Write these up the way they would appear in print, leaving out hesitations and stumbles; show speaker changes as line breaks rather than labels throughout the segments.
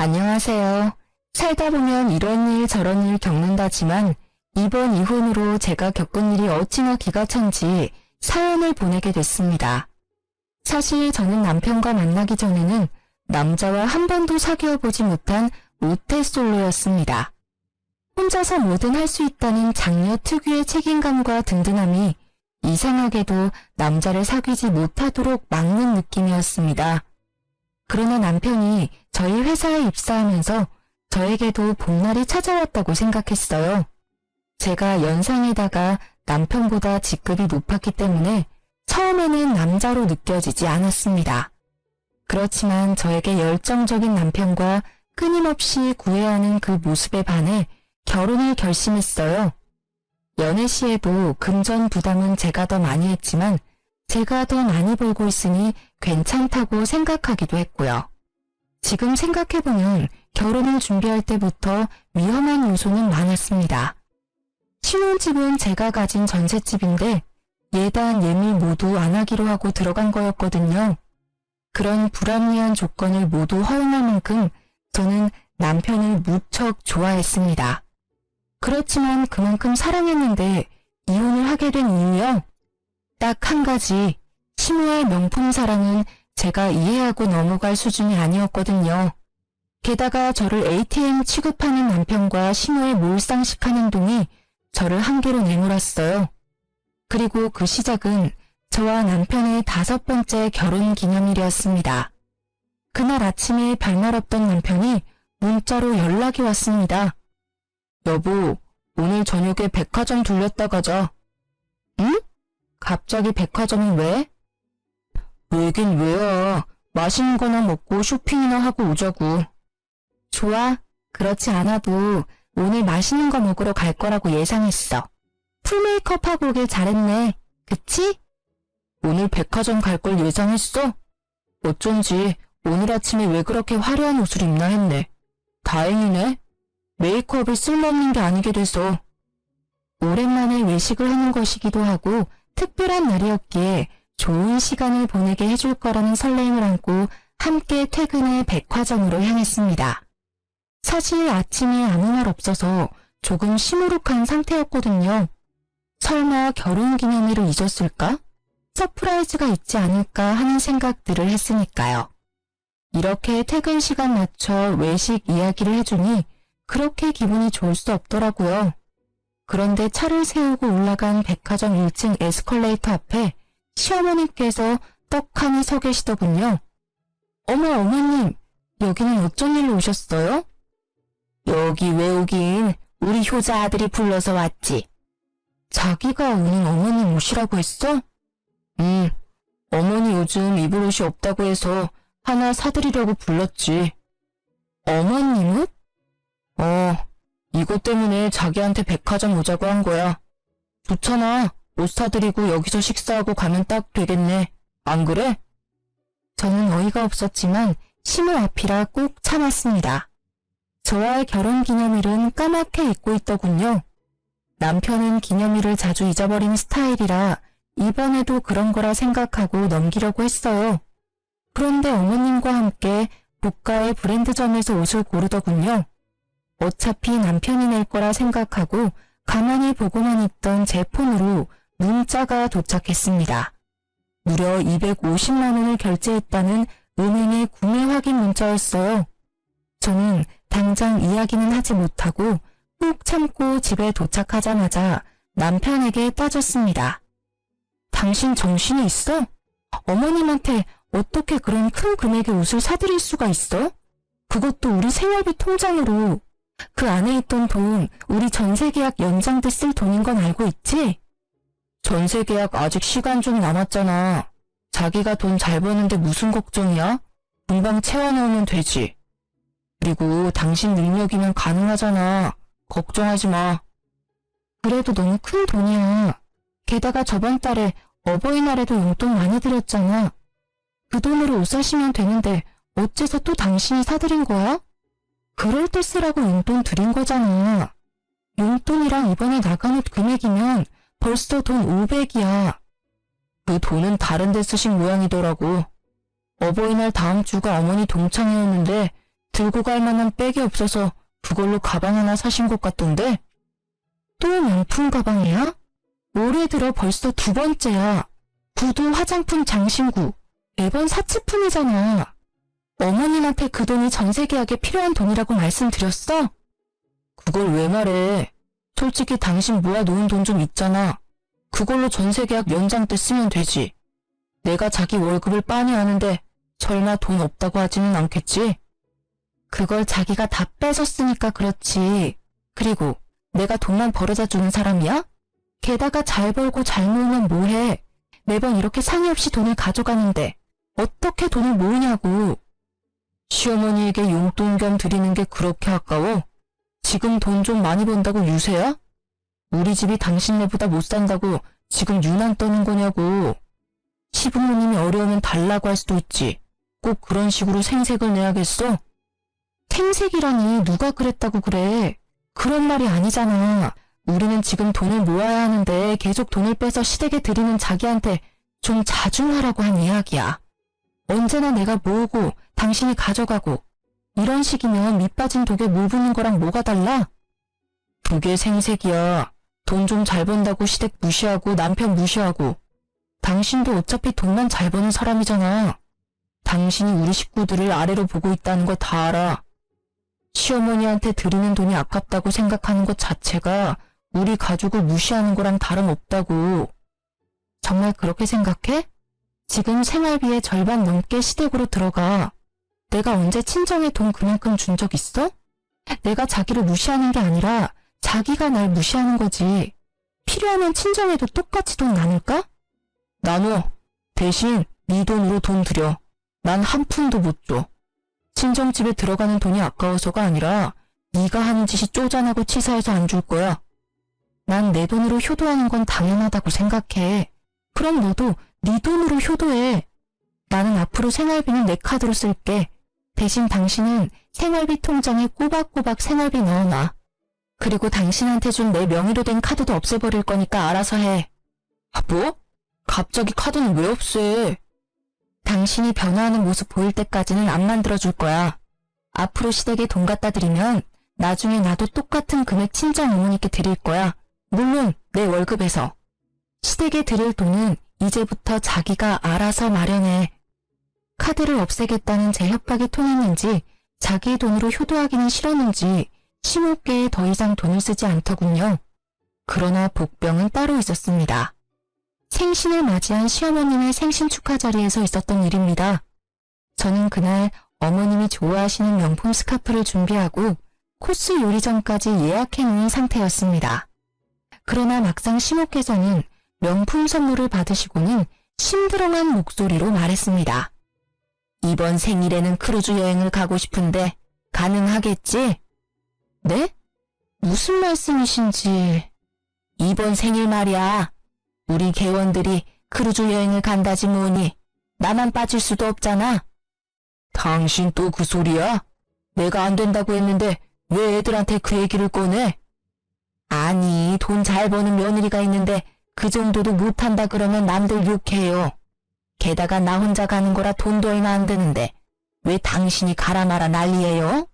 안녕하세요. 살다 보면 이런 일 저런 일 겪는다지만 이번 이혼으로 제가 겪은 일이 어찌나 기가 찬지 사연을 보내게 됐습니다. 사실 저는 남편과 만나기 전에는 남자와 한 번도 사귀어 보지 못한 모태솔로였습니다. 혼자서 뭐든 할 수 있다는 장녀 특유의 책임감과 든든함이 이상하게도 남자를 사귀지 못하도록 막는 느낌이었습니다. 그러나 남편이 저희 회사에 입사하면서 저에게도 봄날이 찾아왔다고 생각했어요. 제가 연상에다가 남편보다 직급이 높았기 때문에 처음에는 남자로 느껴지지 않았습니다. 그렇지만 저에게 열정적인 남편과 끊임없이 구애하는 그 모습에 반해 결혼을 결심했어요. 연애 시에도 금전 부담은 제가 더 많이 했지만 제가 더 많이 벌고 있으니 괜찮다고 생각하기도 했고요. 지금 생각해보면 결혼을 준비할 때부터 위험한 요소는 많았습니다. 신혼집은 제가 가진 전셋집인데 예단, 예밀 모두 안 하기로 하고 들어간 거였거든요. 그런 불합리한 조건을 모두 허용할 만큼 저는 남편을 무척 좋아했습니다. 그렇지만 그만큼 사랑했는데 이혼을 하게 된 이유요? 딱 한 가지, 시모의 명품 사랑은 제가 이해하고 넘어갈 수준이 아니었거든요. 게다가 저를 ATM 취급하는 남편과 시모의 몰상식한 행동이 저를 한계로 내몰았어요. 그리고 그 시작은 저와 남편의 5번째 결혼 기념일이었습니다. 그날 아침에 별말 없던 남편이 문자로 연락이 왔습니다. 여보, 오늘 저녁에 백화점 들렸다 가자. 응? 갑자기 백화점이 왜? 왜긴 왜야. 맛있는 거나 먹고 쇼핑이나 하고 오자고. 좋아. 그렇지 않아도 오늘 맛있는 거 먹으러 갈 거라고 예상했어. 풀 메이크업하고 오길 잘했네. 그치? 오늘 백화점 갈 걸 예상했어? 어쩐지 오늘 아침에 왜 그렇게 화려한 옷을 입나 했네. 다행이네. 메이크업을 쓸모없는 게 아니게 돼서. 오랜만에 외식을 하는 것이기도 하고 특별한 날이었기에 좋은 시간을 보내게 해줄 거라는 설렘을 안고 함께 퇴근해 백화점으로 향했습니다. 사실 아침에 아무 말 없어서 조금 시무룩한 상태였거든요. 설마 결혼기념일을 잊었을까? 서프라이즈가 있지 않을까 하는 생각들을 했으니까요. 이렇게 퇴근 시간 맞춰 외식 이야기를 해주니 그렇게 기분이 좋을 수 없더라고요. 그런데 차를 세우고 올라간 백화점 1층 에스컬레이터 앞에 시어머님께서 떡하니 서 계시더군요. 어머 어머님, 여기는 어쩐 일로 오셨어요? 여기 왜 오긴, 우리 효자 아들이 불러서 왔지. 자기가 오는 어머님 오시라고 했어? 어머니 요즘 입을 옷이 없다고 해서 하나 사드리려고 불렀지. 어머님 옷? 이것 때문에 자기한테 백화점 오자고 한 거야. 좋잖아. 옷 사드리고 여기서 식사하고 가면 딱 되겠네. 안 그래? 저는 어이가 없었지만 시모 앞이라 꼭 참았습니다. 저와의 결혼기념일은 까맣게 잊고 있더군요. 남편은 기념일을 자주 잊어버리는 스타일이라 이번에도 그런 거라 생각하고 넘기려고 했어요. 그런데 어머님과 함께 고가의 브랜드점에서 옷을 고르더군요. 어차피 남편이 낼 거라 생각하고 가만히 보고만 있던 제 폰으로 문자가 도착했습니다. 무려 250만 원을 결제했다는 은행의 구매 확인 문자였어요. 저는 당장 이야기는 하지 못하고 꾹 참고 집에 도착하자마자 남편에게 따졌습니다. 당신 정신이 있어? 어머님한테 어떻게 그런 큰 금액의 옷을 사드릴 수가 있어? 그것도 우리 생활비 통장으로. 그 안에 있던 돈 우리 전세계약 연장 때 쓸 돈인 건 알고 있지? 전세계약 아직 시간 좀 남았잖아. 자기가 돈 잘 버는데 무슨 걱정이야? 금방 채워넣으면 되지. 그리고 당신 능력이면 가능하잖아. 걱정하지 마. 그래도 너무 큰 돈이야. 게다가 저번 달에 어버이날에도 용돈 많이 드렸잖아. 그 돈으로 옷 사시면 되는데 어째서 또 당신이 사드린 거야? 그럴 때 쓰라고 용돈 드린 거잖아. 용돈이랑 이번에 나간 옷 금액이면 벌써 돈 500이야. 그 돈은 다른 데 쓰신 모양이더라고. 어버이날 다음 주가 어머니 동창회였는데 들고 갈 만한 백이 없어서 그걸로 가방 하나 사신 것 같던데? 또 명품 가방이야? 올해 들어 벌써 2번째야. 구두, 화장품, 장신구. 매번 사치품이잖아. 어머님한테 그 돈이 전세 계약에 필요한 돈이라고 말씀드렸어? 그걸 왜 말해? 솔직히 당신 모아놓은 돈 좀 있잖아. 그걸로 전세 계약 연장 때 쓰면 되지. 내가 자기 월급을 빤히 아는데 설마 돈 없다고 하지는 않겠지? 그걸 자기가 다 뺏었으니까 그렇지. 그리고 내가 돈만 벌어다 주는 사람이야? 게다가 잘 벌고 잘 모으면 뭐해? 매번 이렇게 상의 없이 돈을 가져가는데 어떻게 돈을 모으냐고. 시어머니에게 용돈 겸 드리는 게 그렇게 아까워? 지금 돈 좀 많이 번다고 유세야? 우리 집이 당신네보다 못 산다고 지금 유난 떠는 거냐고. 시부모님이 어려우면 달라고 할 수도 있지. 꼭 그런 식으로 생색을 내야겠어? 생색이라니 누가 그랬다고 그래. 그런 말이 아니잖아. 우리는 지금 돈을 모아야 하는데 계속 돈을 빼서 시댁에 드리는 자기한테 좀 자중하라고 한 이야기야. 언제나 내가 모으고 당신이 가져가고 이런 식이면 밑빠진 독에 물 붓는 거랑 뭐가 달라? 그게 생색이야. 돈 좀 잘 번다고 시댁 무시하고 남편 무시하고. 당신도 어차피 돈만 잘 버는 사람이잖아. 당신이 우리 식구들을 아래로 보고 있다는 거 다 알아. 시어머니한테 드리는 돈이 아깝다고 생각하는 것 자체가 우리 가족을 무시하는 거랑 다름없다고. 정말 그렇게 생각해? 지금 생활비의 절반 넘게 시댁으로 들어가. 내가 언제 친정에 돈 그만큼 준 적 있어? 내가 자기를 무시하는 게 아니라 자기가 날 무시하는 거지. 필요하면 친정에도 똑같이 돈 나눌까? 나눠. 대신 네 돈으로 돈 들여. 난 한 푼도 못 줘. 친정집에 들어가는 돈이 아까워서가 아니라 네가 하는 짓이 쪼잔하고 치사해서 안 줄 거야. 난 내 돈으로 효도하는 건 당연하다고 생각해. 그럼 너도 네 돈으로 효도해. 나는 앞으로 생활비는 내 카드로 쓸게. 대신 당신은 생활비 통장에 꼬박꼬박 생활비 넣어놔. 그리고 당신한테 준 내 명의로 된 카드도 없애버릴 거니까 알아서 해. 아, 뭐? 갑자기 카드는 왜 없애? 당신이 변화하는 모습 보일 때까지는 안 만들어줄 거야. 앞으로 시댁에 돈 갖다 드리면 나중에 나도 똑같은 금액 친정 어머니께 드릴 거야. 물론 내 월급에서. 시댁에 드릴 돈은 이제부터 자기가 알아서 마련해. 카드를 없애겠다는 제 협박이 통했는지 자기 돈으로 효도하기는 싫었는지 시모께에 더 이상 돈을 쓰지 않더군요. 그러나 복병은 따로 있었습니다. 생신을 맞이한 시어머님의 생신 축하 자리에서 있었던 일입니다. 저는 그날 어머님이 좋아하시는 명품 스카프를 준비하고 코스 요리 전까지 예약해 놓은 상태였습니다. 그러나 막상 시모께서는 명품 선물을 받으시고는 심드렁한 목소리로 말했습니다. 이번 생일에는 크루즈 여행을 가고 싶은데 가능하겠지? 네? 무슨 말씀이신지. 이번 생일 말이야. 우리 개원들이 크루즈 여행을 간다지 뭐니. 나만 빠질 수도 없잖아. 당신 또 그 소리야? 내가 안 된다고 했는데 왜 애들한테 그 얘기를 꺼내? 아니, 돈 잘 버는 며느리가 있는데 그 정도도 못한다 그러면 남들 욕해요. 게다가 나 혼자 가는 거라 돈도 얼마 안 드는데 왜 당신이 가라 마라 난리예요?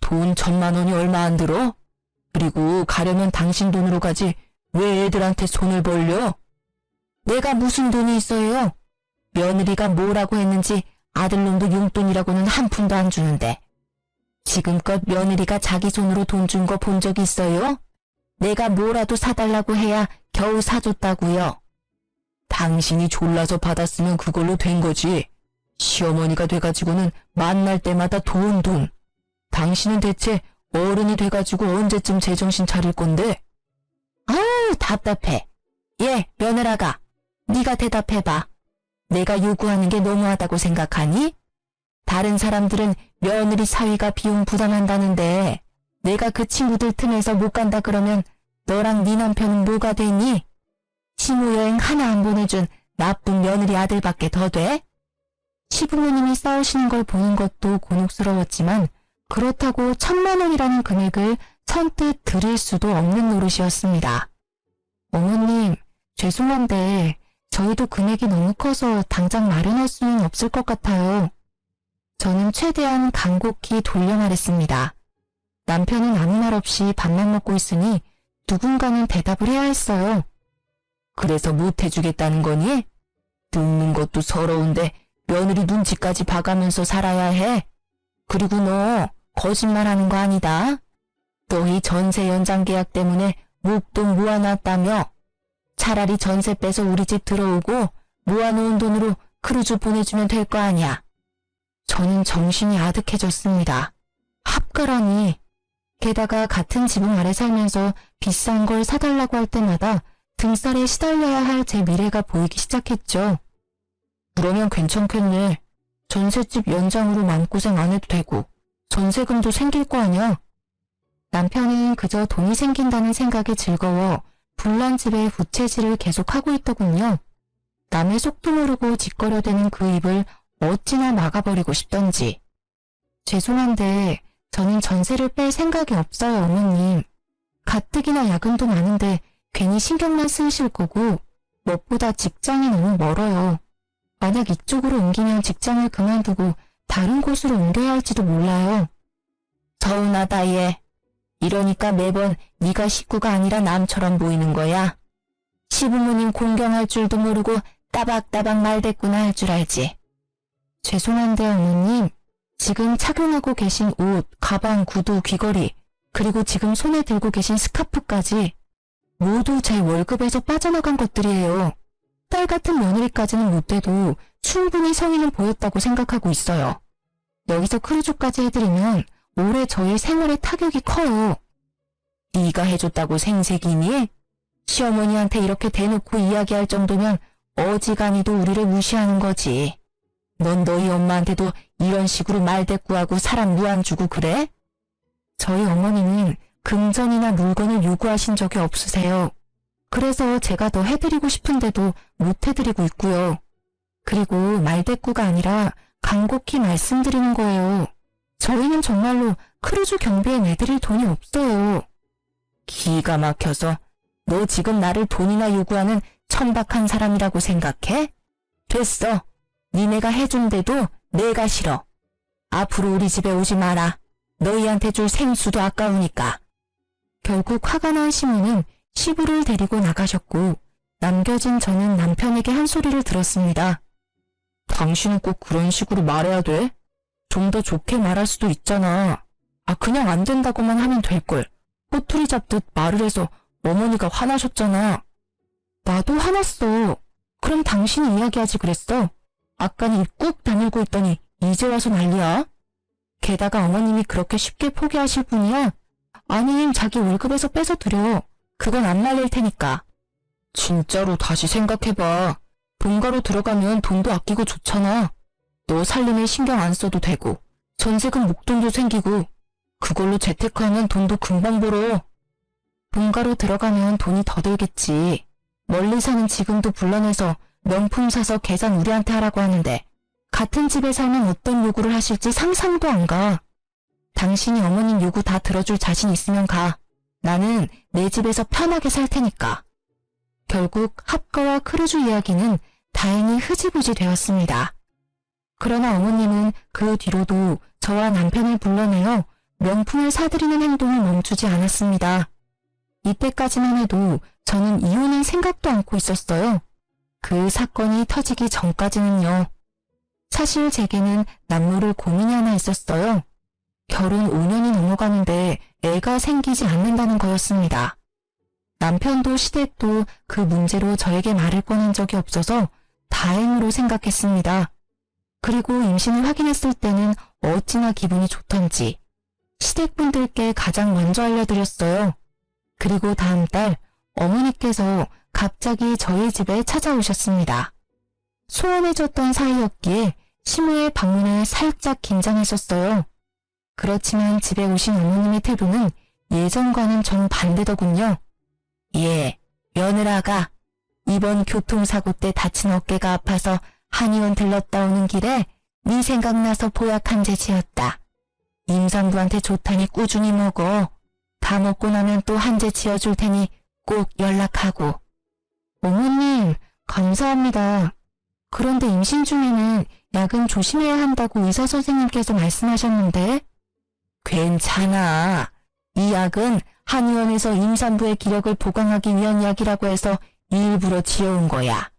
돈 1,000만 원이 얼마 안 들어? 그리고 가려면 당신 돈으로 가지 왜 애들한테 손을 벌려? 내가 무슨 돈이 있어요? 며느리가 뭐라고 했는지 아들놈도 용돈이라고는 한 푼도 안 주는데. 지금껏 며느리가 자기 손으로 돈 준 거 본 적 있어요? 내가 뭐라도 사달라고 해야 겨우 사줬다고요. 당신이 졸라서 받았으면 그걸로 된 거지. 시어머니가 돼가지고는 만날 때마다 돈. 당신은 대체 어른이 돼가지고 언제쯤 제정신 차릴 건데? 아우, 답답해. 예, 며느라가. 네가 대답해봐. 내가 요구하는 게 너무하다고 생각하니? 다른 사람들은 며느리 사위가 비용 부담한다는데 내가 그 친구들 틈에서 못 간다 그러면 너랑 네 남편은 뭐가 되니? 시모여행 하나 안 보내준 나쁜 며느리 아들밖에 더 돼? 시부모님이 싸우시는 걸 보는 것도 곤혹스러웠지만 그렇다고 1,000만 원이라는 금액을 선뜻 드릴 수도 없는 노릇이었습니다. 어머님, 죄송한데 저희도 금액이 너무 커서 당장 마련할 수는 없을 것 같아요. 저는 최대한 간곡히 돌려 말했습니다. 남편은 아무 말 없이 밥만 먹고 있으니 누군가는 대답을 해야 했어요. 그래서 못 해주겠다는 거니? 듣는 것도 서러운데 며느리 눈치까지 봐가면서 살아야 해. 그리고 너 거짓말하는 거 아니다. 너희 전세 연장 계약 때문에 목돈 모아놨다며. 차라리 전세 빼서 우리 집 들어오고 모아놓은 돈으로 크루즈 보내주면 될 거 아니야. 저는 정신이 아득해졌습니다. 합가라니. 게다가 같은 지붕 아래 살면서 비싼 걸 사달라고 할 때마다 등살에 시달려야 할 제 미래가 보이기 시작했죠. 그러면 괜찮겠네. 전셋집 연장으로 마음고생 안 해도 되고 전세금도 생길 거 아니야. 남편은 그저 돈이 생긴다는 생각에 즐거워 불난 집에 부채질을 계속하고 있더군요. 남의 속도 모르고 짓거려대는 그 입을 어찌나 막아버리고 싶던지. 죄송한데 저는 전세를 뺄 생각이 없어요, 어머님. 가뜩이나 야근도 많은데 괜히 신경만 쓰이실 거고 무엇보다 직장이 너무 멀어요. 만약 이쪽으로 옮기면 직장을 그만두고 다른 곳으로 옮겨야 할지도 몰라요. 서운하다 얘. 이러니까 매번 네가 식구가 아니라 남처럼 보이는 거야. 시부모님 공경할 줄도 모르고 따박따박 말대꾸나 할 줄 알지. 죄송한데 어머님, 지금 착용하고 계신 옷, 가방, 구두, 귀걸이, 그리고 지금 손에 들고 계신 스카프까지 모두 제 월급에서 빠져나간 것들이에요. 딸 같은 며느리까지는 못 돼도 충분히 성의는 보였다고 생각하고 있어요. 여기서 크루즈까지 해드리면 올해 저희 생활에 타격이 커요. 네가 해줬다고 생색이니? 시어머니한테 이렇게 대놓고 이야기할 정도면 어지간히도 우리를 무시하는 거지. 넌 너희 엄마한테도 이런 식으로 말대꾸하고 사람 무안 주고 그래? 저희 어머니는 금전이나 물건을 요구하신 적이 없으세요. 그래서 제가 더 해드리고 싶은데도 못 해드리고 있고요. 그리고 말대꾸가 아니라 간곡히 말씀드리는 거예요. 저희는 정말로 크루즈 경비에 내드릴 돈이 없어요. 기가 막혀서 너 지금 나를 돈이나 요구하는 천박한 사람이라고 생각해? 됐어. 니네가 해준대도 내가 싫어. 앞으로 우리 집에 오지 마라. 너희한테 줄 생수도 아까우니까. 결국 화가 난 시모는 시부를 데리고 나가셨고 남겨진 저는 남편에게 한 소리를 들었습니다. 당신은 꼭 그런 식으로 말해야 돼? 좀 더 좋게 말할 수도 있잖아. 그냥 안 된다고만 하면 될걸. 꼬투리 잡듯 말을 해서 어머니가 화나셨잖아. 나도 화났어. 그럼 당신이 이야기하지 그랬어. 아까는 입 꾹 다물고 있더니 이제 와서 난리야. 게다가 어머님이 그렇게 쉽게 포기하실 분이야? 아님 자기 월급에서 뺏어 드려. 그건 안 말릴 테니까. 진짜로 다시 생각해봐. 본가로 들어가면 돈도 아끼고 좋잖아. 너 살림에 신경 안 써도 되고 전세금 목돈도 생기고 그걸로 재테크하면 돈도 금방 벌어. 본가로 들어가면 돈이 더 들겠지. 멀리 사는 지금도 불러내서 명품 사서 계산 우리한테 하라고 하는데 같은 집에 살면 어떤 요구를 하실지 상상도 안 가. 당신이 어머님 요구 다 들어줄 자신 있으면 가. 나는 내 집에서 편하게 살 테니까. 결국 합가와 크루즈 이야기는 다행히 흐지부지 되었습니다. 그러나 어머님은 그 뒤로도 저와 남편을 불러내어 명품을 사드리는 행동을 멈추지 않았습니다. 이때까지만 해도 저는 이혼은 생각도 않고 있었어요. 그 사건이 터지기 전까지는요. 사실 제게는 남모를 고민이 하나 있었어요. 결혼 5년이 넘어가는데 애가 생기지 않는다는 거였습니다. 남편도 시댁도 그 문제로 저에게 말을 꺼낸 적이 없어서 다행으로 생각했습니다. 그리고 임신을 확인했을 때는 어찌나 기분이 좋던지 시댁분들께 가장 먼저 알려드렸어요. 그리고 다음 달 어머니께서 갑자기 저희 집에 찾아오셨습니다. 소원해줬던 사이였기에 시모의 방문에 살짝 긴장했었어요. 그렇지만 집에 오신 어머님의 태도는 예전과는 정반대더군요. 예, 며느라가 이번 교통사고 때 다친 어깨가 아파서 한의원 들렀다 오는 길에 네 생각나서 보약 한 재 지었다. 임산부한테 좋다니 꾸준히 먹어. 다 먹고 나면 또 한 재 지어줄 테니 꼭 연락하고. 어머님, 감사합니다. 그런데 임신 중에는 약은 조심해야 한다고 의사 선생님께서 말씀하셨는데. 괜찮아. 이 약은 한의원에서 임산부의 기력을 보강하기 위한 약이라고 해서 일부러 지어온 거야.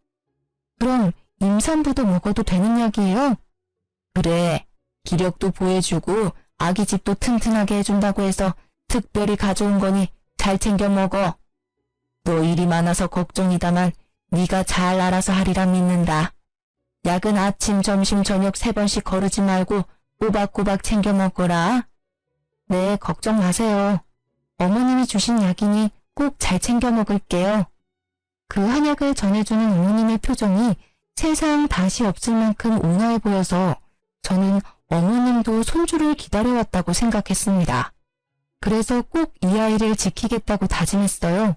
그럼 임산부도 먹어도 되는 약이에요? 그래. 기력도 보해주고 아기집도 튼튼하게 해준다고 해서 특별히 가져온 거니 잘 챙겨 먹어. 너 일이 많아서 걱정이다만 네가 잘 알아서 하리라 믿는다. 약은 아침, 점심, 저녁 3번씩 거르지 말고 꼬박꼬박 챙겨 먹거라. 네, 걱정 마세요. 어머님이 주신 약이니 꼭 잘 챙겨 먹을게요. 그 한약을 전해주는 어머님의 표정이 세상 다시 없을 만큼 온화해 보여서 저는 어머님도 손주를 기다려왔다고 생각했습니다. 그래서 꼭 이 아이를 지키겠다고 다짐했어요.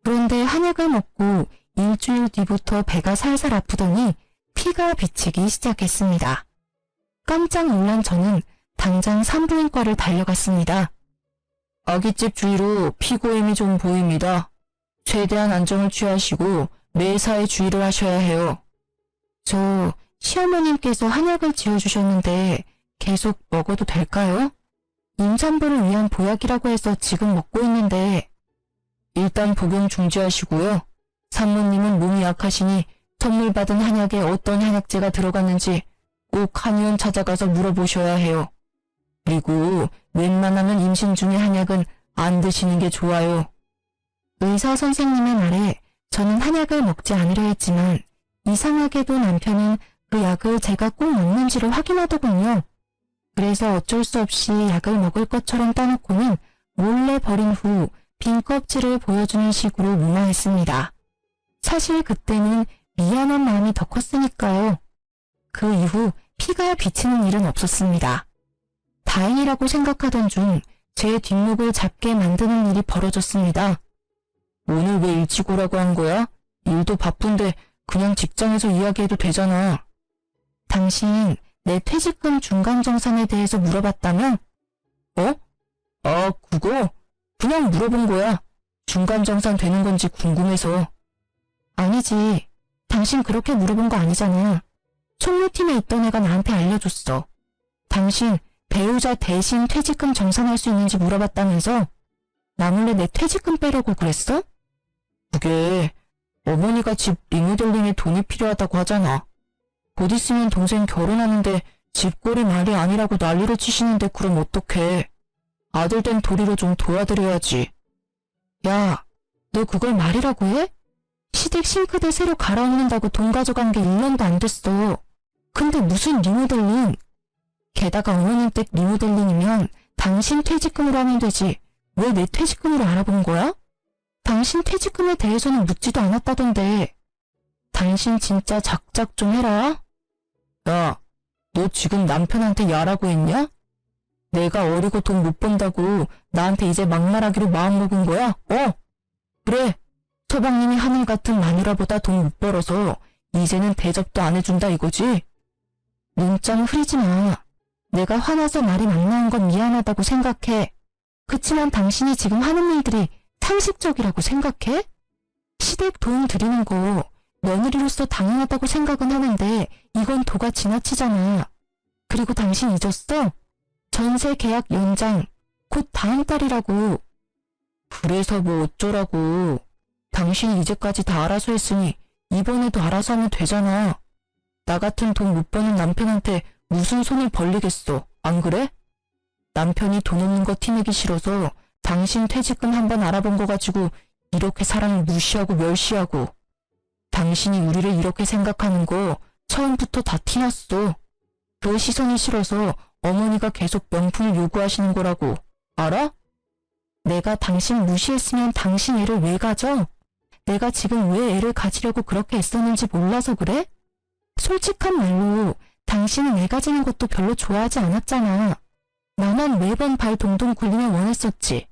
그런데 한약을 먹고 일주일 뒤부터 배가 살살 아프더니 피가 비치기 시작했습니다. 깜짝 놀란 저는 당장 산부인과를 달려갔습니다. 아기집 주위로 피고임이 좀 보입니다. 최대한 안정을 취하시고 매사에 주의를 하셔야 해요. 저 시어머님께서 한약을 지어주셨는데 계속 먹어도 될까요? 임산부를 위한 보약이라고 해서 지금 먹고 있는데. 일단 복용 중지하시고요. 산모님은 몸이 약하시니 선물 받은 한약에 어떤 한약재가 들어갔는지 꼭 한의원 찾아가서 물어보셔야 해요. 그리고 웬만하면 임신 중에 한약은 안 드시는 게 좋아요. 의사 선생님의 말에 저는 한약을 먹지 않으려 했지만 이상하게도 남편은 그 약을 제가 꼭 먹는지를 확인하더군요. 그래서 어쩔 수 없이 약을 먹을 것처럼 따놓고는 몰래 버린 후 빈 껍질을 보여주는 식으로 무마했습니다. 사실 그때는 미안한 마음이 더 컸으니까요. 그 이후 피가 비치는 일은 없었습니다. 다행이라고 생각하던 중 제 뒷목을 잡게 만드는 일이 벌어졌습니다. 오늘 왜 일찍 오라고 한 거야? 일도 바쁜데 그냥 직장에서 이야기해도 되잖아. 당신 내 퇴직금 중간정산에 대해서 물어봤다면? 어? 아, 그거? 그냥 물어본 거야. 중간정산 되는 건지 궁금해서. 아니지. 당신 그렇게 물어본 거 아니잖아. 총무팀에 있던 애가 나한테 알려줬어. 당신 배우자 대신 퇴직금 정산할 수 있는지 물어봤다면서? 나 몰래 내 퇴직금 빼려고 그랬어? 그게 어머니가 집 리모델링에 돈이 필요하다고 하잖아. 곧 있으면 동생 결혼하는데 집꼴이 말이 아니라고 난리를 치시는데 그럼 어떡해. 아들 된 도리로 좀 도와드려야지. 야, 너 그걸 말이라고 해? 시댁 싱크대 새로 갈아엎는다고 돈 가져간 게 1년도 안 됐어. 근데 무슨 리모델링? 게다가 어머님 댁 리모델링이면 당신 퇴직금으로 하면 되지. 왜 내 퇴직금으로 알아본 거야? 당신 퇴직금에 대해서는 묻지도 않았다던데. 당신 진짜 작작 좀 해라. 야, 너 지금 남편한테 야라고 했냐? 내가 어리고 돈 못 번다고 나한테 이제 막말하기로 마음먹은 거야? 그래. 서방님이 하늘 같은 마누라보다 돈 못 벌어서 이제는 대접도 안 해준다 이거지? 눈짱 흐리지 마. 내가 화나서 말이 막 나온 건 미안하다고 생각해. 그치만 당신이 지금 하는 일들이 상식적이라고 생각해? 시댁 돈 드리는 거 며느리로서 당연하다고 생각은 하는데 이건 도가 지나치잖아. 그리고 당신 잊었어? 전세 계약 연장 곧 다음 달이라고. 그래서 뭐 어쩌라고. 당신이 이제까지 다 알아서 했으니 이번에도 알아서 하면 되잖아. 나 같은 돈 못 버는 남편한테 무슨 손을 벌리겠어. 안 그래? 남편이 돈 없는 거 티내기 싫어서 당신 퇴직금 한번 알아본 거 가지고 이렇게 사람을 무시하고 멸시하고. 당신이 우리를 이렇게 생각하는 거 처음부터 다 티났어. 그 시선이 싫어서 어머니가 계속 명품을 요구하시는 거라고. 알아? 내가 당신 무시했으면 당신 애를 왜 가져? 내가 지금 왜 애를 가지려고 그렇게 애썼는지 몰라서 그래? 솔직한 말로 당신은 애 가지는 것도 별로 좋아하지 않았잖아. 나만 매번 발 동동 굴리며 원했었지.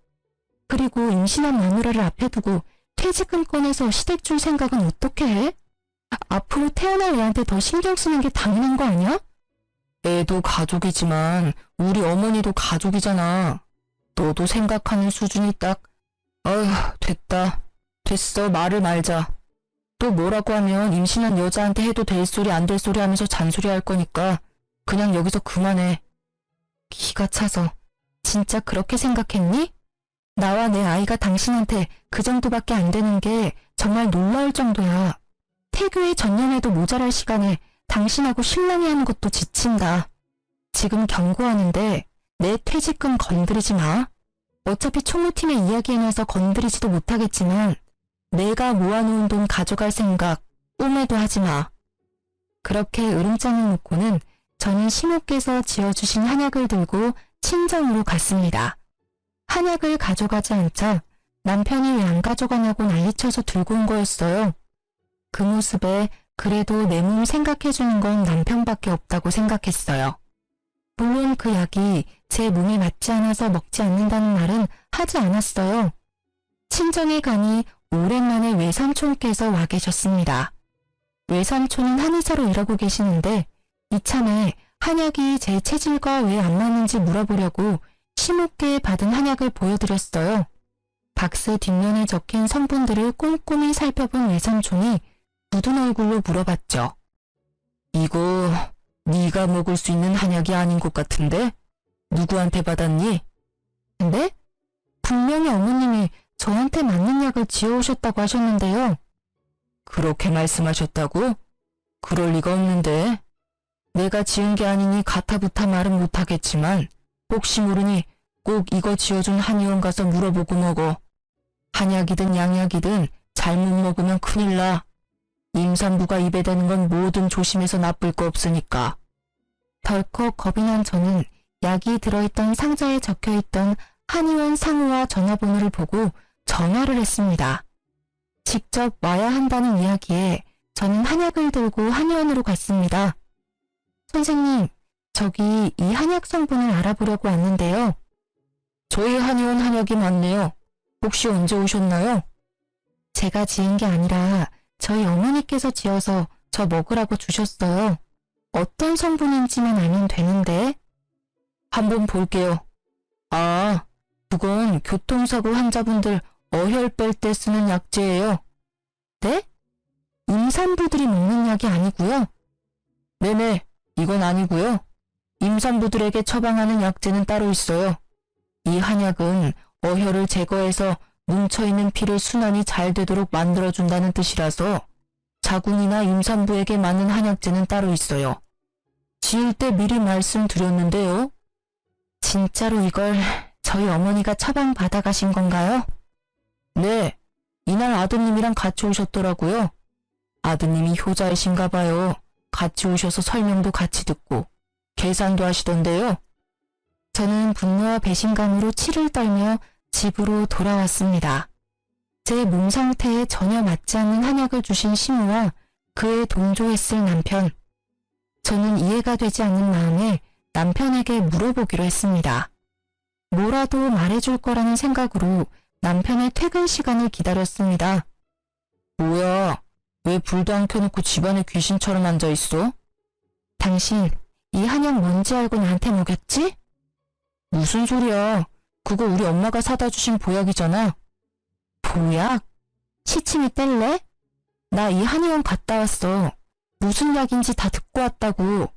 그리고 임신한 마누라를 앞에 두고 퇴직금 꺼내서 시댁 줄 생각은 어떻게 해? 앞으로 태어날 애한테 더 신경 쓰는 게 당연한 거 아니야? 애도 가족이지만 우리 어머니도 가족이잖아. 너도 생각하는 수준이 딱. 아휴, 됐다. 됐어, 말을 말자. 또 뭐라고 하면 임신한 여자한테 해도 될 소리 안 될 소리 하면서 잔소리 할 거니까 그냥 여기서 그만해. 기가 차서. 진짜 그렇게 생각했니? 나와 내 아이가 당신한테 그 정도밖에 안 되는 게 정말 놀라울 정도야. 태교에 전념해도 모자랄 시간에 당신하고 신랑이 하는 것도 지친다. 지금 경고하는데 내 퇴직금 건드리지 마. 어차피 총무팀의 이야기에 나서 건드리지도 못하겠지만 내가 모아놓은 돈 가져갈 생각 꿈에도 하지 마. 그렇게 으름장을 놓고는 저는 시모께서 지어주신 한약을 들고 친정으로 갔습니다. 한약을 가져가지 않자 남편이 왜 안 가져가냐고 난리쳐서 들고 온 거였어요. 그 모습에 그래도 내 몸 생각해주는 건 남편밖에 없다고 생각했어요. 물론 그 약이 제 몸에 맞지 않아서 먹지 않는다는 말은 하지 않았어요. 친정에 가니 오랜만에 외삼촌께서 와 계셨습니다. 외삼촌은 한의사로 일하고 계시는데 이참에 한약이 제 체질과 왜 안 맞는지 물어보려고 시모께 받은 한약을 보여드렸어요. 박스 뒷면에 적힌 성분들을 꼼꼼히 살펴본 외삼촌이 굳은 얼굴로 물어봤죠. 이거 네가 먹을 수 있는 한약이 아닌 것 같은데? 누구한테 받았니? 근데? 분명히 어머님이 저한테 맞는 약을 지어오셨다고 하셨는데요. 그렇게 말씀하셨다고? 그럴 리가 없는데. 내가 지은 게 아니니 가타부타 말은 못하겠지만 혹시 모르니 꼭 이거 지어준 한의원 가서 물어보고 먹어. 한약이든 양약이든 잘못 먹으면 큰일 나. 임산부가 입에 대는 건 뭐든 조심해서 나쁠 거 없으니까. 덜컥 겁이 난 저는 약이 들어있던 상자에 적혀있던 한의원 상호와 전화번호를 보고 전화를 했습니다. 직접 와야 한다는 이야기에 저는 한약을 들고 한의원으로 갔습니다. 선생님, 저기 이 한약 성분을 알아보려고 왔는데요. 저희 한의원 한약이 맞네요. 혹시 언제 오셨나요? 제가 지은 게 아니라 저희 어머니께서 지어서 저 먹으라고 주셨어요. 어떤 성분인지만 알면 되는데. 한번 볼게요. 아, 그건 교통사고 환자분들 어혈 뺄 때 쓰는 약재예요. 네? 임산부들이 먹는 약이 아니고요? 네네, 이건 아니고요. 임산부들에게 처방하는 약재는 따로 있어요. 이 한약은 어혈을 제거해서 뭉쳐있는 피를 순환이 잘 되도록 만들어준다는 뜻이라서 자궁이나 임산부에게 맞는 한약재는 따로 있어요. 지을 때 미리 말씀드렸는데요. 진짜로 이걸 저희 어머니가 처방 받아가신 건가요? 네, 이날 아드님이랑 같이 오셨더라고요. 아드님이 효자이신가 봐요. 같이 오셔서 설명도 같이 듣고 계산도 하시던데요. 저는 분노와 배신감으로 치를 떨며 집으로 돌아왔습니다. 제 몸 상태에 전혀 맞지 않는 한약을 주신 시모와 그에 동조했을 남편. 저는 이해가 되지 않는 마음에 남편에게 물어보기로 했습니다. 뭐라도 말해줄 거라는 생각으로 남편의 퇴근 시간을 기다렸습니다. 뭐야, 왜 불도 안 켜놓고 집안에 귀신처럼 앉아있어? 당신, 이 한약 뭔지 알고 나한테 먹였지? 무슨 소리야. 그거 우리 엄마가 사다 주신 보약이잖아. 보약? 시침이 뗄래? 나 이 한의원 갔다 왔어. 무슨 약인지 다 듣고 왔다고.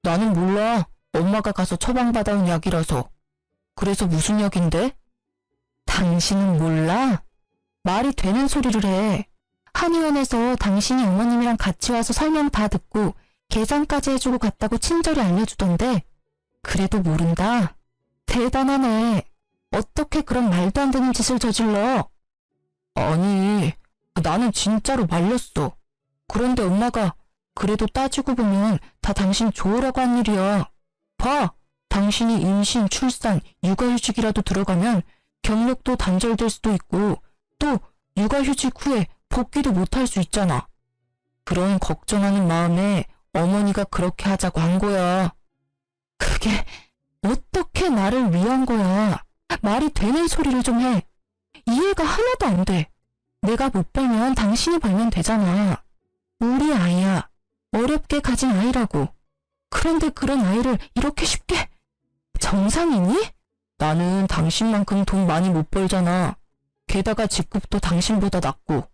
나는 몰라. 엄마가 가서 처방받아온 약이라서. 그래서 무슨 약인데? 당신은 몰라? 말이 되는 소리를 해. 한의원에서 당신이 어머님이랑 같이 와서 설명 다 듣고 계산까지 해주고 갔다고 친절히 알려주던데 그래도 모른다? 대단하네. 어떻게 그런 말도 안 되는 짓을 저질러? 아니, 나는 진짜로 말렸어. 그런데 엄마가 그래도 따지고 보면 다 당신 좋으라고 한 일이야. 봐, 당신이 임신, 출산, 육아휴직이라도 들어가면 경력도 단절될 수도 있고 또 육아휴직 후에 복귀도 못할 수 있잖아. 그런 걱정하는 마음에 어머니가 그렇게 하자고 한 거야. 그게 어떻게 나를 위한 거야. 말이 되는 소리를 좀 해. 이해가 하나도 안 돼. 내가 못 벌면 당신이 벌면 되잖아. 우리 아이야. 어렵게 가진 아이라고. 그런데 그런 아이를 이렇게 쉽게. 정상이니? 나는 당신만큼 돈 많이 못 벌잖아. 게다가 직급도 당신보다 낮고.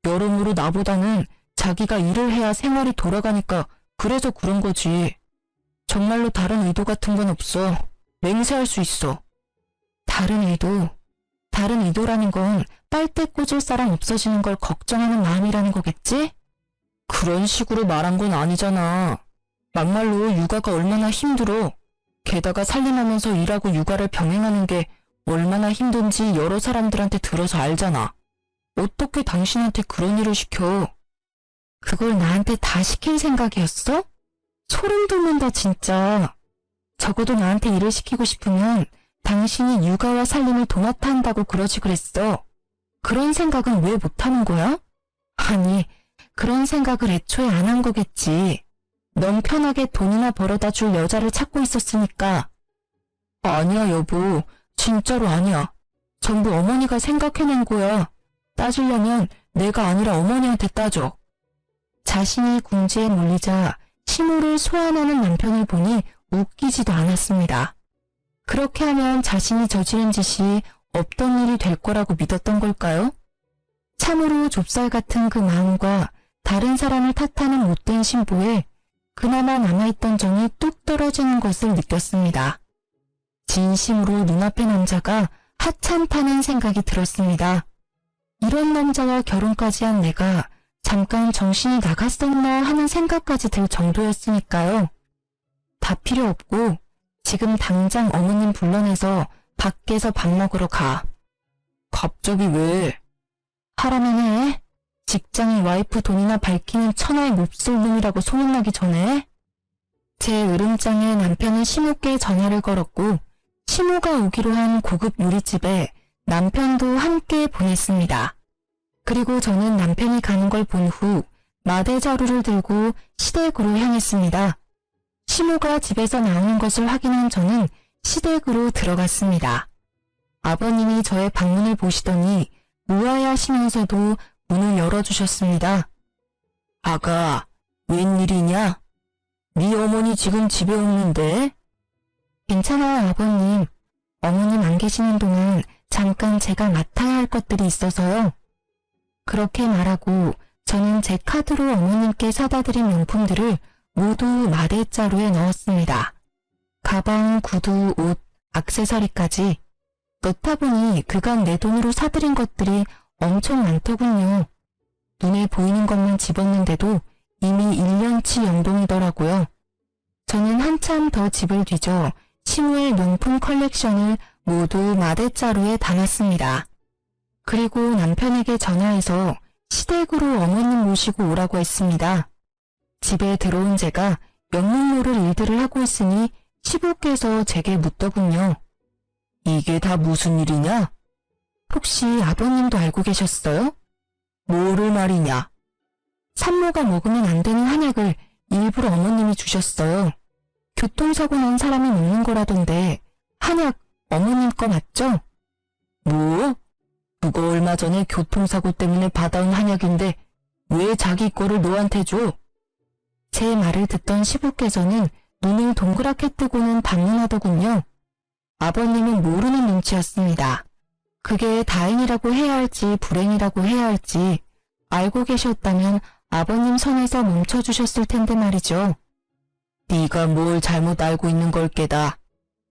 여러모로 나보다는 자기가 일을 해야 생활이 돌아가니까 그래서 그런 거지. 정말로 다른 의도 같은 건 없어. 맹세할 수 있어. 다른 의도? 다른 의도라는 건 빨대 꽂을 사람 없어지는 걸 걱정하는 마음이라는 거겠지? 그런 식으로 말한 건 아니잖아. 막말로 육아가 얼마나 힘들어. 게다가 살림하면서 일하고 육아를 병행하는 게 얼마나 힘든지 여러 사람들한테 들어서 알잖아. 어떻게 당신한테 그런 일을 시켜? 그걸 나한테 다 시킬 생각이었어? 소름 돋는다 진짜. 적어도 나한테 일을 시키고 싶으면 당신이 육아와 살림을 도맡아 한다고 그러지 그랬어. 그런 생각은 왜 못하는 거야? 아니, 그런 생각을 애초에 안 한 거겠지. 넌 편하게 돈이나 벌어다 줄 여자를 찾고 있었으니까. 아니야 여보, 진짜로 아니야. 전부 어머니가 생각해낸 거야. 따지려면 내가 아니라 어머니한테 따져. 자신이 궁지에 몰리자 시모를 소환하는 남편을 보니 웃기지도 않았습니다. 그렇게 하면 자신이 저지른 짓이 없던 일이 될 거라고 믿었던 걸까요? 참으로 좁쌀 같은 그 마음과 다른 사람을 탓하는 못된 신보에 그나마 남아있던 정이 뚝 떨어지는 것을 느꼈습니다. 진심으로 눈앞의 남자가 하찮다는 생각이 들었습니다. 이런 남자와 결혼까지 한 내가 잠깐 정신이 나갔었나 하는 생각까지 들 정도였으니까요. 다 필요 없고 지금 당장 어머님 불러내서 밖에서 밥 먹으러 가. 갑자기 왜? 하라면 해. 직장인 와이프 돈이나 밝히는 천하의 몹쓸 놈이라고 소문나기 전에. 제 으름장에 남편은 시모께 전화를 걸었고 시모가 오기로 한 고급 요리집에 남편도 함께 보냈습니다. 그리고 저는 남편이 가는 걸 본 후 마대자루를 들고 시댁으로 향했습니다. 시모가 집에서 나오는 것을 확인한 저는 시댁으로 들어갔습니다. 아버님이 저의 방문을 보시더니 우아해하시면서도 문을 열어주셨습니다. 아가, 웬일이냐? 네 어머니 지금 집에 없는데? 괜찮아요, 아버님. 어머님 안 계시는 동안 잠깐 제가 맡아야 할 것들이 있어서요. 그렇게 말하고 저는 제 카드로 어머님께 사다 드린 명품들을 모두 마대자루에 넣었습니다. 가방, 구두, 옷, 액세서리까지. 넣다 보니 그간 내 돈으로 사들인 것들이 엄청 많더군요. 눈에 보이는 것만 집었는데도 이미 1년치 연동이더라고요. 저는 한참 더 집을 뒤져 시모의 명품 컬렉션을 모두 마대자루에 담았습니다. 그리고 남편에게 전화해서 시댁으로 어머님 모시고 오라고 했습니다. 집에 들어온 제가 명문 모를 일들을 하고 있으니 시부께서 제게 묻더군요. 이게 다 무슨 일이냐? 혹시 아버님도 알고 계셨어요? 뭐를 말이냐? 산모가 먹으면 안 되는 한약을 일부러 어머님이 주셨어요. 교통사고 난 사람이 먹는 거라던데 한약 어머님 거 맞죠? 뭐? 그거 얼마 전에 교통사고 때문에 받아온 한약인데 왜 자기 거를 너한테 줘? 제 말을 듣던 시부께서는 눈을 동그랗게 뜨고는 반문하더군요. 아버님은 모르는 눈치였습니다. 그게 다행이라고 해야 할지 불행이라고 해야 할지 알고 계셨다면 아버님 선에서 멈춰주셨을 텐데 말이죠. 네가 뭘 잘못 알고 있는 걸 깨다.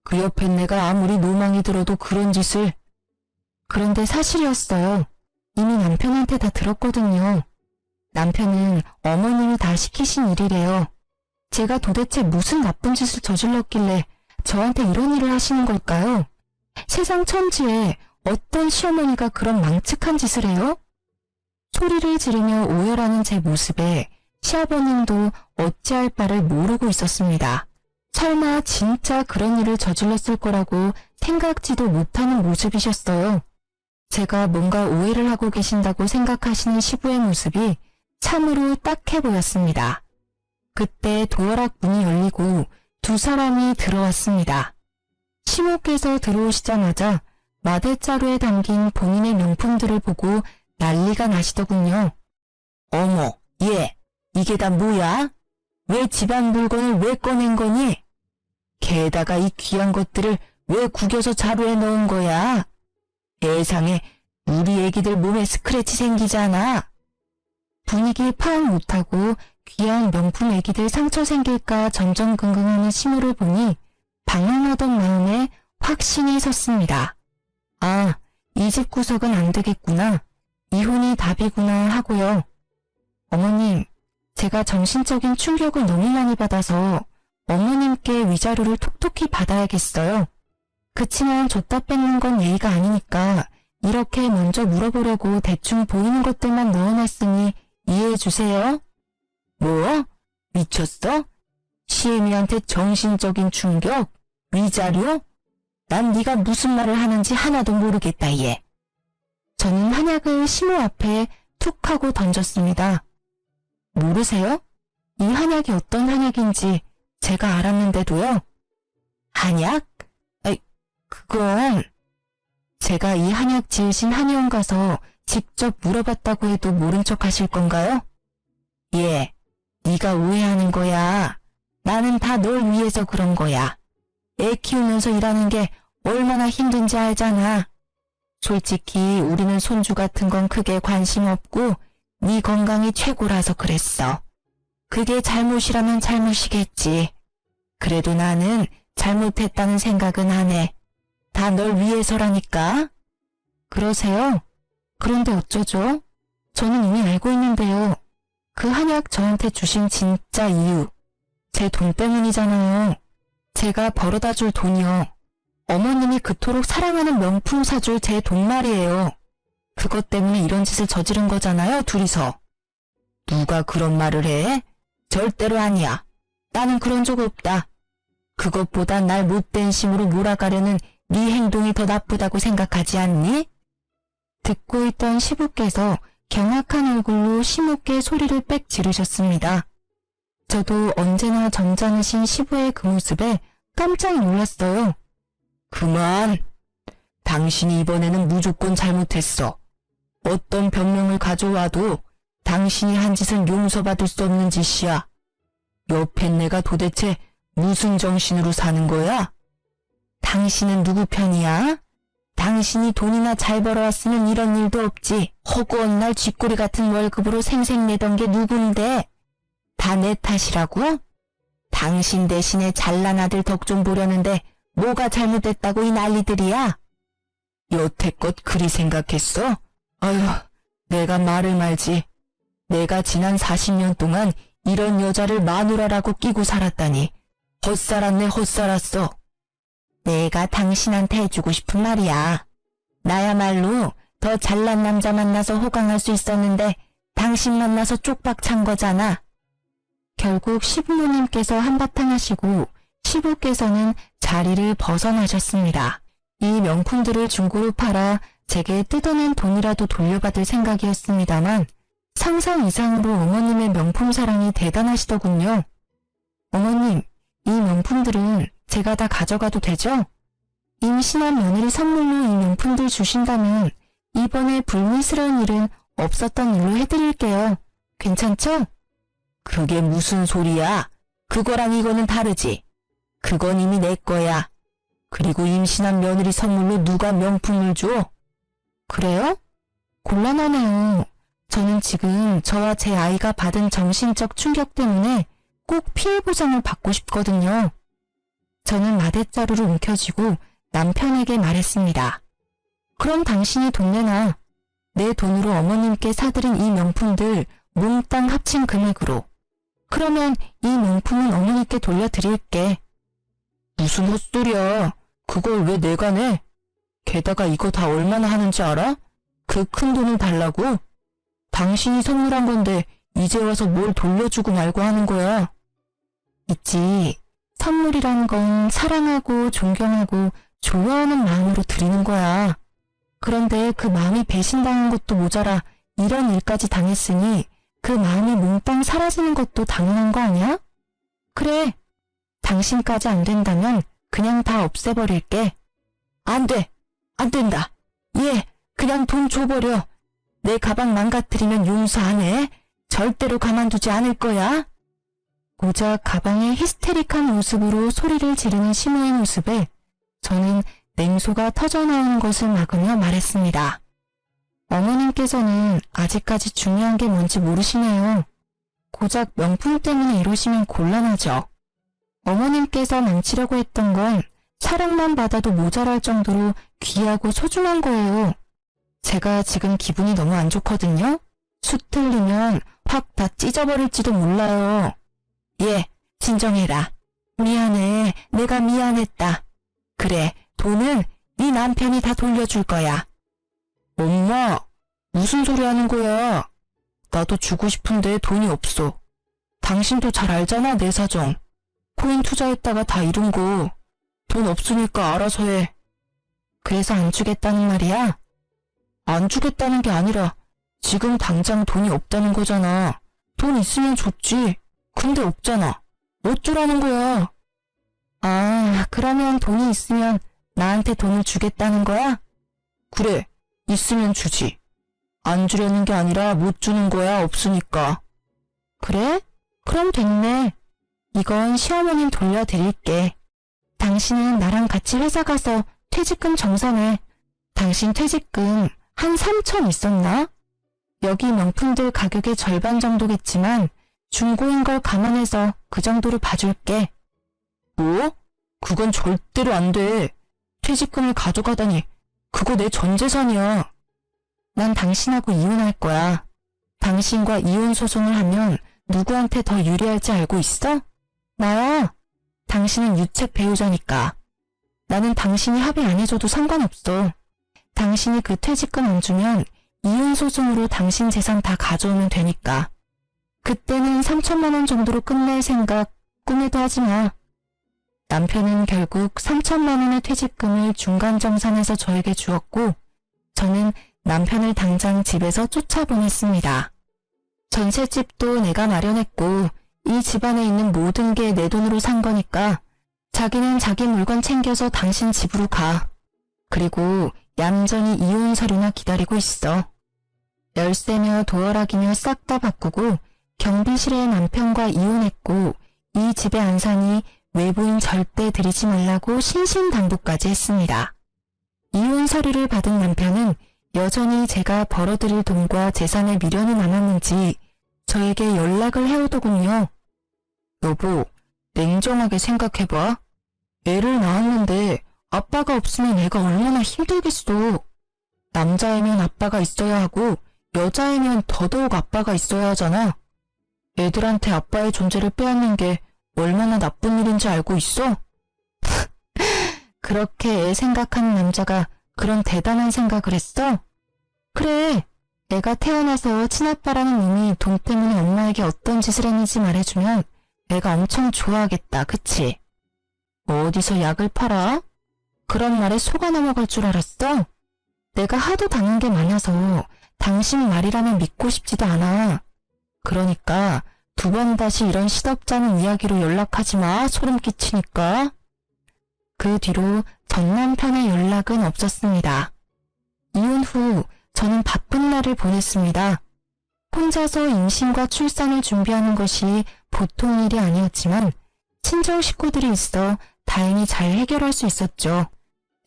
그 옆에 내가 아무리 노망이 들어도 그런 짓을. 그런데 사실이었어요. 이미 남편한테 다 들었거든요. 남편은 어머님이 다 시키신 일이래요. 제가 도대체 무슨 나쁜 짓을 저질렀길래 저한테 이런 일을 하시는 걸까요? 세상 천지에 어떤 시어머니가 그런 망측한 짓을 해요? 소리를 지르며 오열하는 제 모습에 시아버님도 어찌할 바를 모르고 있었습니다. 설마 진짜 그런 일을 저질렀을 거라고 생각지도 못하는 모습이셨어요. 제가 뭔가 오해를 하고 계신다고 생각하시는 시부의 모습이 참으로 딱해 보였습니다. 그때 도어락 문이 열리고 두 사람이 들어왔습니다. 시모께서 들어오시자마자 마대자루에 담긴 본인의 명품들을 보고 난리가 나시더군요. 어머, 얘, 이게 다 뭐야? 왜 집안 물건을 왜 꺼낸 거니? 게다가 이 귀한 것들을 왜 구겨서 자루에 넣은 거야? 세상에, 우리 애기들 몸에 스크래치 생기잖아. 분위기 파악 못하고 귀한 명품 애기들 상처 생길까 전전긍긍하는 시무를 보니 방황하던 마음에 확신이 섰습니다. 아, 이 집 구석은 안 되겠구나. 이혼이 답이구나 하고요. 어머님, 제가 정신적인 충격을 너무 많이 받아서 어머님께 위자료를 톡톡히 받아야겠어요. 그치만 줬다 뺏는 건 예의가 아니니까 이렇게 먼저 물어보려고 대충 보이는 것들만 넣어놨으니 이해해주세요. 뭐? 미쳤어? 시애미한테 정신적인 충격? 위자료? 난 네가 무슨 말을 하는지 하나도 모르겠다 얘. 저는 한약을 시모 앞에 툭 하고 던졌습니다. 모르세요? 이 한약이 어떤 한약인지 제가 알았는데도요. 한약? 아이, 그건... 제가 이 한약 지으신 한의원 가서 직접 물어봤다고 해도 모른 척 하실 건가요? 예, 네가 오해하는 거야. 나는 다 널 위해서 그런 거야. 애 키우면서 일하는 게 얼마나 힘든지 알잖아. 솔직히 우리는 손주 같은 건 크게 관심 없고 네 건강이 최고라서 그랬어. 그게 잘못이라면 잘못이겠지. 그래도 나는 잘못했다는 생각은 안 해. 다 널 위해서라니까. 그러세요? 그런데 어쩌죠? 저는 이미 알고 있는데요. 그 한약 저한테 주신 진짜 이유. 제 돈 때문이잖아요. 제가 벌어다 줄 돈이요. 어머님이 그토록 사랑하는 명품 사줄 제 돈 말이에요. 그것 때문에 이런 짓을 저지른 거잖아요, 둘이서. 누가 그런 말을 해? 절대로 아니야. 나는 그런 적 없다. 그것보다 날 못된 심으로 몰아가려는 네 행동이 더 나쁘다고 생각하지 않니? 듣고 있던 시부께서 경악한 얼굴로 시무께 소리를 빽 지르셨습니다. 저도 언제나 점잖으신 시부의 그 모습에 깜짝 놀랐어요. 그만! 당신이 이번에는 무조건 잘못했어. 어떤 변명을 가져와도 당신이 한 짓은 용서받을 수 없는 짓이야. 옆에 내가 도대체 무슨 정신으로 사는 거야? 당신은 누구 편이야? 당신이 돈이나 잘 벌어왔으면 이런 일도 없지. 허구한 날 쥐꼬리 같은 월급으로 생색내던 게 누군데? 다 내 탓이라고? 당신 대신에 잘난 아들 덕 좀 보려는데 뭐가 잘못됐다고 이 난리들이야? 여태껏 그리 생각했어? 아휴, 내가 말을 말지. 내가 지난 40년 동안 이런 여자를 마누라라고 끼고 살았다니. 헛살았네 헛살았어. 내가 당신한테 해주고 싶은 말이야. 나야말로 더 잘난 남자 만나서 호강할 수 있었는데 당신 만나서 쪽박 찬 거잖아. 결국 시부모님께서 한바탕 하시고 시부께서는 자리를 벗어나셨습니다. 이 명품들을 중고로 팔아 제게 뜯어낸 돈이라도 돌려받을 생각이었습니다만 상상 이상으로 어머님의 명품 사랑이 대단하시더군요. 어머님, 이 명품들은 제가 다 가져가도 되죠? 임신한 며느리 선물로 이 명품들 주신다면 이번에 불미스러운 일은 없었던 일로 해드릴게요. 괜찮죠? 그게 무슨 소리야? 그거랑 이거는 다르지. 그건 이미 내 거야. 그리고 임신한 며느리 선물로 누가 명품을 줘? 그래요? 곤란하네요. 저는 지금 저와 제 아이가 받은 정신적 충격 때문에 꼭 피해 보상을 받고 싶거든요. 저는 마대자루를 움켜쥐고 남편에게 말했습니다. 그럼 당신이 돈 내놔. 내 돈으로 어머님께 사드린 이 명품들 몽땅 합친 금액으로. 그러면 이 명품은 어머니께 돌려드릴게. 무슨 헛소리야. 그걸 왜 내가 내? 게다가 이거 다 얼마나 하는지 알아? 그 큰 돈을 달라고? 당신이 선물한 건데 이제 와서 뭘 돌려주고 말고 하는 거야. 있지. 선물이란 건 사랑하고 존경하고 좋아하는 마음으로 드리는 거야. 그런데 그 마음이 배신당한 것도 모자라 이런 일까지 당했으니 그 마음이 몽땅 사라지는 것도 당연한 거 아니야? 그래. 당신까지 안 된다면 그냥 다 없애버릴게. 안 돼. 안 된다. 얘 그냥 돈 줘버려. 내 가방 망가뜨리면 용서 안 해. 절대로 가만두지 않을 거야. 고작 가방의 히스테릭한 모습으로 소리를 지르는 시모의 모습에 저는 냉소가 터져나오는 것을 막으며 말했습니다. 어머님께서는 아직까지 중요한 게 뭔지 모르시네요. 고작 명품 때문에 이러시면 곤란하죠. 어머님께서 망치려고 했던 건 사랑만 받아도 모자랄 정도로 귀하고 소중한 거예요. 제가 지금 기분이 너무 안 좋거든요. 수 틀리면 확 다 찢어버릴지도 몰라요. 예, 진정해라. 미안해. 내가 미안했다. 그래, 돈은 네 남편이 다 돌려줄 거야. 엄마, 무슨 소리 하는 거야? 나도 주고 싶은데 돈이 없어. 당신도 잘 알잖아, 내 사정. 코인 투자했다가 다 잃은 거. 돈 없으니까 알아서 해. 그래서 안 주겠다는 말이야? 안 주겠다는 게 아니라 지금 당장 돈이 없다는 거잖아. 돈 있으면 좋지. 근데 없잖아. 어쩌라는 거야? 아, 그러면 돈이 있으면 나한테 돈을 주겠다는 거야? 그래, 있으면 주지. 안 주려는 게 아니라 못 주는 거야, 없으니까. 그래? 그럼 됐네. 이건 시어머님 돌려드릴게. 당신은 나랑 같이 회사 가서 퇴직금 정산해. 당신 퇴직금 한 3천 있었나? 여기 명품들 가격의 절반 정도겠지만 중고인 걸 감안해서 그 정도로 봐줄게. 뭐? 그건 절대로 안 돼. 퇴직금을 가져가다니. 그거 내 전 재산이야. 난 당신하고 이혼할 거야. 당신과 이혼 소송을 하면 누구한테 더 유리할지 알고 있어? 나야. 당신은 유책 배우자니까. 나는 당신이 합의 안 해줘도 상관없어. 당신이 그 퇴직금 안 주면 이혼 소송으로 당신 재산 다 가져오면 되니까. 그때는 3천만 원 정도로 끝낼 생각 꿈에도 하지 마. 남편은 결국 3천만 원의 퇴직금을 중간 정산해서 저에게 주었고 저는 남편을 당장 집에서 쫓아보냈습니다. 전셋집도 내가 마련했고 이 집안에 있는 모든 게 내 돈으로 산 거니까 자기는 자기 물건 챙겨서 당신 집으로 가. 그리고 얌전히 이혼 서류나 기다리고 있어. 열쇠며 도어락이며 싹 다 바꾸고 경비실에 남편과 이혼했고 이 집에 안 사니 외부인 절대 들이지 말라고 신신당부까지 했습니다. 이혼 서류를 받은 남편은 여전히 제가 벌어들일 돈과 재산에 미련이 남았는지 저에게 연락을 해오더군요. 여보, 냉정하게 생각해봐. 애를 낳았는데 아빠가 없으면 애가 얼마나 힘들겠어. 남자애면 아빠가 있어야 하고 여자애면 더더욱 아빠가 있어야 하잖아. 애들한테 아빠의 존재를 빼앗는 게 얼마나 나쁜 일인지 알고 있어? 그렇게 애 생각하는 남자가 그런 대단한 생각을 했어? 그래, 애가 태어나서 친아빠라는 놈이 돈 때문에 엄마에게 어떤 짓을 했는지 말해주면 애가 엄청 좋아하겠다, 그치? 어디서 약을 팔아? 그런 말에 속아 넘어갈 줄 알았어? 내가 하도 당한 게 많아서 당신 말이라면 믿고 싶지도 않아. 그러니까 2번 다시 이런 시덥잖은 이야기로 연락하지 마, 소름 끼치니까. 그 뒤로 전 남편의 연락은 없었습니다. 이혼 후 저는 바쁜 날을 보냈습니다. 혼자서 임신과 출산을 준비하는 것이 보통 일이 아니었지만 친정 식구들이 있어 다행히 잘 해결할 수 있었죠.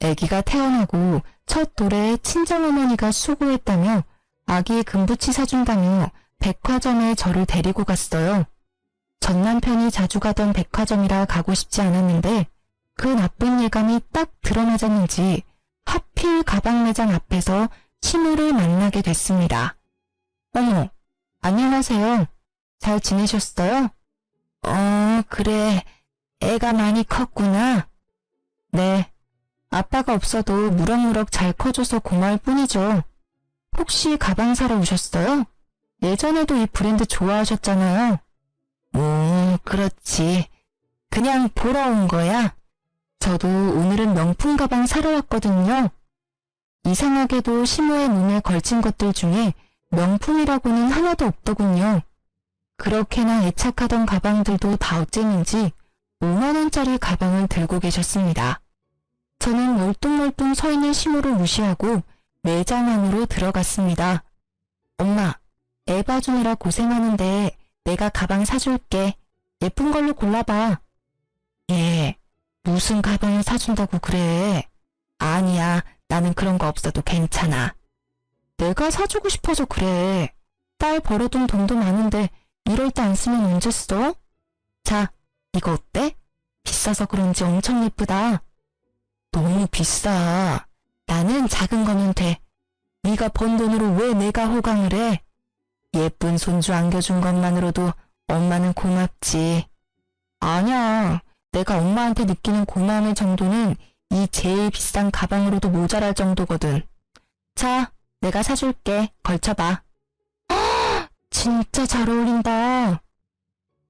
아기가 태어나고 첫 돌에 친정어머니가 수고했다며 아기 금부치 사준다며 백화점에 저를 데리고 갔어요. 전 남편이 자주 가던 백화점이라 가고 싶지 않았는데 그 나쁜 예감이 딱 들어맞았는지 하필 가방 매장 앞에서 시모를 만나게 됐습니다. 어머, 안녕하세요. 잘 지내셨어요? 그래. 애가 많이 컸구나. 네. 아빠가 없어도 무럭무럭 잘 커줘서 고마울 뿐이죠. 혹시 가방 사러 오셨어요? 예전에도 이 브랜드 좋아하셨잖아요. 그렇지. 그냥 보러 온 거야. 저도 오늘은 명품 가방 사러 왔거든요. 이상하게도 시모의 눈에 걸친 것들 중에 명품이라고는 하나도 없더군요. 그렇게나 애착하던 가방들도 다 어쨌는지 5만원짜리 가방을 들고 계셨습니다. 저는 멀뚱멀뚱 서 있는 시모를 무시하고 매장 안으로 들어갔습니다. 엄마, 애 봐주느라 고생하는데 내가 가방 사줄게. 예쁜 걸로 골라봐. 예, 무슨 가방을 사준다고 그래. 아니야, 나는 그런 거 없어도 괜찮아. 내가 사주고 싶어서 그래. 딸 벌어둔 돈도 많은데 이럴 때 안 쓰면 언제 써? 자, 이거 어때? 비싸서 그런지 엄청 예쁘다. 너무 비싸. 나는 작은 거면 돼. 네가 번 돈으로 왜 내가 호강을 해? 예쁜 손주 안겨준 것만으로도 엄마는 고맙지. 아니야. 내가 엄마한테 느끼는 고마움의 정도는 이 제일 비싼 가방으로도 모자랄 정도거든. 자, 내가 사줄게. 걸쳐봐. 진짜 잘 어울린다.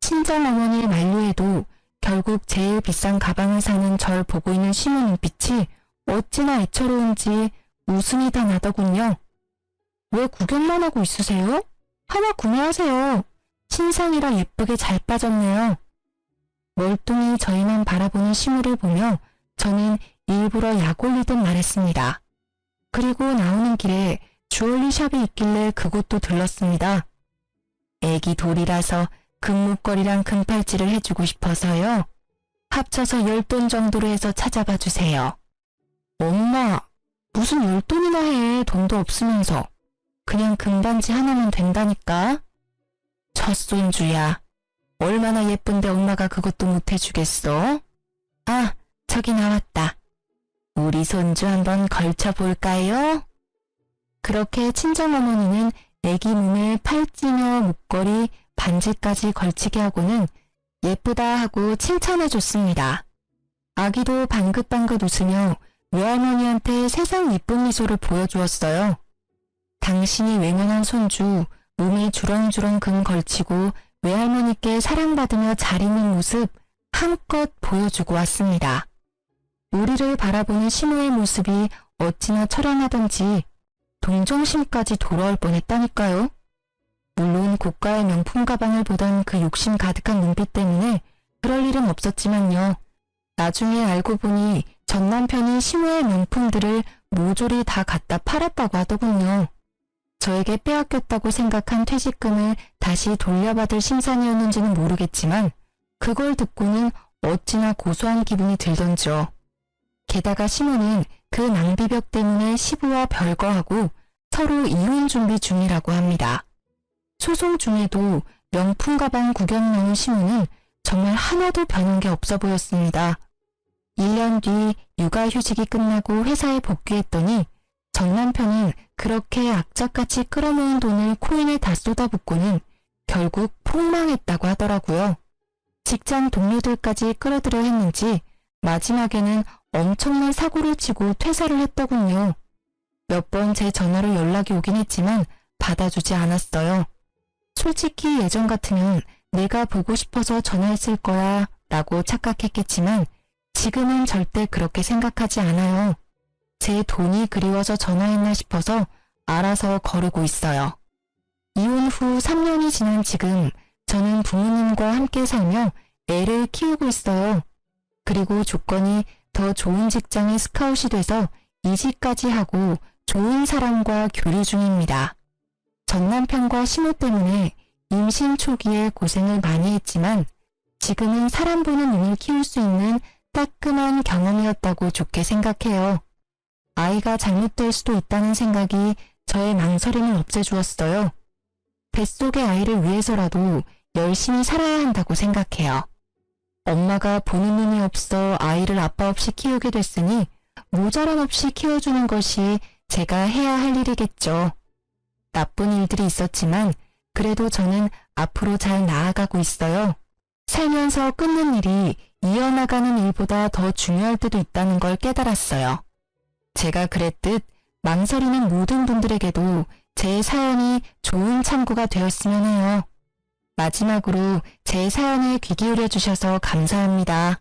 친정어머니의 만류에도 결국 제일 비싼 가방을 사는 절 보고 있는 심은 눈빛이 어찌나 애처로운지 웃음이 다 나더군요. 왜 구경만 하고 있으세요? 하나 구매하세요. 신상이라 예쁘게 잘 빠졌네요. 멀뚱히 저희만 바라보는 시무를 보며 저는 일부러 약 올리듯 말했습니다. 그리고 나오는 길에 주얼리 샵이 있길래 그곳도 들렀습니다. 애기 돌이라서 금목걸이랑 금팔찌를 해주고 싶어서요. 합쳐서 10돈 정도로 해서 찾아봐 주세요. 엄마, 무슨 10돈이나 해. 돈도 없으면서. 그냥 금반지 하나면 된다니까. 첫손주야. 얼마나 예쁜데 엄마가 그것도 못 해주겠어? 아, 저기 나왔다. 우리 손주 한번 걸쳐볼까요? 그렇게 친정어머니는 애기 몸에 팔찌며 목걸이, 반지까지 걸치게 하고는 예쁘다 하고 칭찬해줬습니다. 아기도 방긋방긋 웃으며 외할머니한테 세상 예쁜 미소를 보여주었어요. 당신이 외면한 손주, 몸에 주렁주렁 금 걸치고 외할머니께 사랑받으며 잘 있는 모습 한껏 보여주고 왔습니다. 우리를 바라보는 시모의 모습이 어찌나 처량하던지 동정심까지 돌아올 뻔했다니까요. 물론 고가의 명품 가방을 보던 그 욕심 가득한 눈빛 때문에 그럴 일은 없었지만요. 나중에 알고 보니 전 남편이 시모의 명품들을 모조리 다 갖다 팔았다고 하더군요. 저에게 빼앗겼다고 생각한 퇴직금을 다시 돌려받을 심산이었는지는 모르겠지만 그걸 듣고는 어찌나 고소한 기분이 들던지요. 게다가 시모는 그 낭비벽 때문에 시부와 별거하고 서로 이혼 준비 중이라고 합니다. 소송 중에도 명품 가방 구경 나온 시모는 정말 하나도 변한 게 없어 보였습니다. 1년 뒤 육아휴직이 끝나고 회사에 복귀했더니 전 남편은 그렇게 악착같이 끌어모은 돈을 코인에 다 쏟아붓고는 결국 폭망했다고 하더라고요. 직장 동료들까지 끌어들여 했는지 마지막에는 엄청난 사고를 치고 퇴사를 했더군요. 몇 번 제 전화로 연락이 오긴 했지만 받아주지 않았어요. 솔직히 예전 같으면 내가 보고 싶어서 전화했을 거야 라고 착각했겠지만 지금은 절대 그렇게 생각하지 않아요. 제 돈이 그리워서 전화했나 싶어서 알아서 거르고 있어요. 이혼 후 3년이 지난 지금 저는 부모님과 함께 살며 애를 키우고 있어요. 그리고 조건이 더 좋은 직장에 스카웃이 돼서 이직까지 하고 좋은 사람과 교류 중입니다. 전 남편과 시모 때문에 임신 초기에 고생을 많이 했지만 지금은 사람 보는 눈을 키울 수 있는 따끔한 경험이었다고 좋게 생각해요. 아이가 잘못될 수도 있다는 생각이 저의 망설임을 없애주었어요. 뱃속의 아이를 위해서라도 열심히 살아야 한다고 생각해요. 엄마가 보는 눈이 없어 아이를 아빠 없이 키우게 됐으니 모자람 없이 키워주는 것이 제가 해야 할 일이겠죠. 나쁜 일들이 있었지만 그래도 저는 앞으로 잘 나아가고 있어요. 살면서 끊는 일이 이어나가는 일보다 더 중요할 때도 있다는 걸 깨달았어요. 제가 그랬듯 망설이는 모든 분들에게도 제 사연이 좋은 참고가 되었으면 해요. 마지막으로 제 사연에 귀 기울여 주셔서 감사합니다.